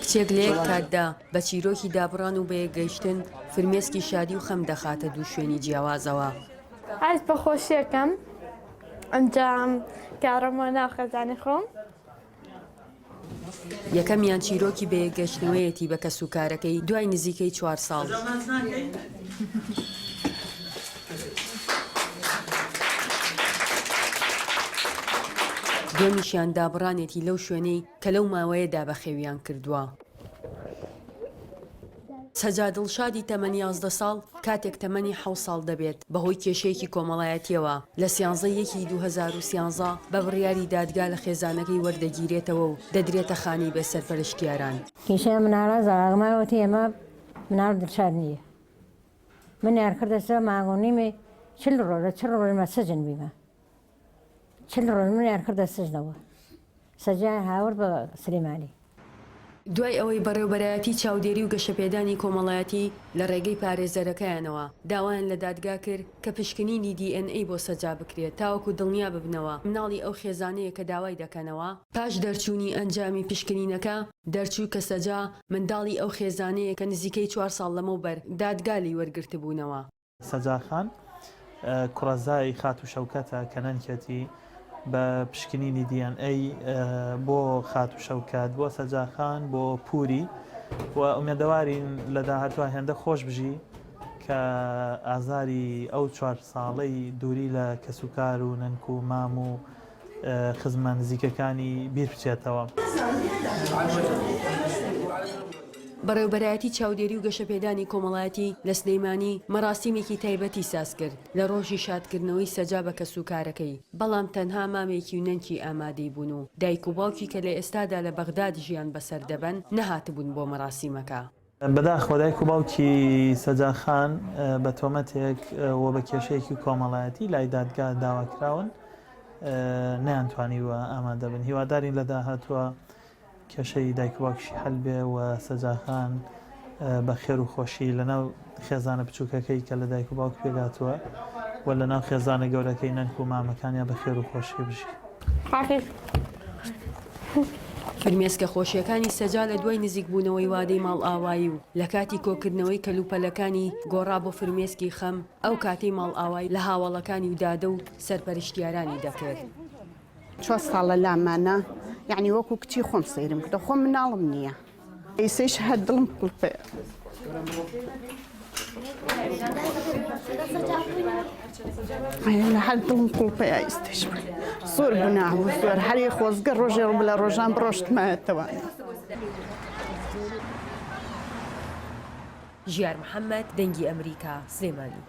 کچێک لە یەک کاتدا بە چیرۆکی دابڕان و بەیەکگەیشتن فرمێسکی شادی و خەم دەخاتە دوو شوێنی جیاوازەوە. ئەس بەخۆشیەکەم ئەنجام کارەمە ناخەزانی خۆم. یەکەمیان چیرۆکی بەیەکگەشتنەوەیەتی بە کەسوکارەکەی دوای نزیکەی 4 ساڵ. دومیشیان دابڕانێتی لەو شوێنەی کە لەو ماوەیەدا بەخێویان کردووە. سەجاد دڵشادی تەمەنی 11 ساڵ کاتێک تەمەنی 7 ساڵ دەبێت بەهۆی کێشەیەکی کۆمەڵایەتیەوە لە 13 2013 بە بڕیاری دادگا لە خێزانەکەی وەردەگیرێتەوە و دەدرێتە خانی بێ سەرپەرشتیاران. کێشەیە مناڵە زاغماوەتی ئێمە مناڵ دڵشاد نییە. من یارکردەسە ماگۆنیمێ 40 ڕۆژە 40 ڕۆژمە سەجن بیمە. 40 ڕۆژ من یارکردە سژنەوە. سەجای هاورد بە سلێمانی. دوای ئەوەی بەڕێوەبەرایەتی چاودێری و گەشەپێدانی کۆمەڵایەتی لە ڕێگەی پارێزەرەکەیانەوە داوایان لە دادگا کرد کە پشکنینی DNA بۆ سەجا بکرێت تاوەکو دڵنیا ببنەوە مناڵی ئەو خێزانەیە کە داوای دەکەنەوە. پاش دەرچوونی ئەنجامی پشکنینەکە دەرچوو کە سەجا منداڵی ئەو خێزانەیە کە نزیکەی 4 ساڵ لەمەوبەر دادگالی وەرگرتبوونەوە. سەجاخان کوڕەزای خات و شەوکەتە کە نەنکەتی بە پشکنینی DNA بۆ خات و شەوکات بۆ سەجاخان بۆ پووری و ئومێدەوارین لە داهاتوە هێندە خۆش بژی کە ئازاری ئەو 4 ساڵەی دووری لە کەسوکار و نەنک و مام و خزمە نزیکەکانی بیر بچێتەوە. بەڕێوەبەرایەتی چاودێری و گەشەپێدانی کۆمەڵایەتی لە سلەیمانی مەراسیمێکی تایبەتی ساز کرد لە ڕۆژی شادکردنەوەی سەجا بە کەسوکارەکەی، بەڵام تەنها مامێکی و نەنکی ئامادەی بوون و دایک و باوکی کە لە ئێستادا لە بەغداد ژیان بەسەر دەبەن نەهاتبوون بۆ مەراسیمەکە. بەداخەوە دایک و باوکی سەجاخان بە تۆمەتێک و بە کێشەیەکی کۆمەڵایەتی لای دادگا داواکراون نەیانتوانیوە ئامادە بن. هیوادارین لە داهاتوە کێشەی دایک و باوکشی هەل بێ و سەجاخان بە خێر و خۆشی لەناو خێزانە بچووکەکەی کە لە دایک و باوک پێگاتووە و لەناو خێزانە گەورەکەی نەنک و مامەکانیان بە خێر و خۆشی بژی. فرمێسکە خۆشیەکانی سەجا لە دوای نزیکبوونەوەی وادەی ماڵ ئاوایی و لە کاتی کۆکردنەوەی کەلوپەلەکانی گۆڕا بۆ فرمێسکی خەم ئەو کاتەی ماڵ ئاوایی لە هاوڵەکانی و دادە و سەرپەرشتیارانی دەکرد. 4 ساڵە لامانە یعنی وەکو کچی خۆم سەیرم کردە خۆم مناڵم نییە. ئەیسەیش هەر دڵم قوڵپێ. لە هەر دڵم قوڵپێ ئایستش زۆر گوناح زۆر هەری خۆزگە ڕۆژێ لە ڕۆژان بڕۆشتمایەتەوە. ژیار محەممەد، دەنگی ئەمریکا، سلێمانی.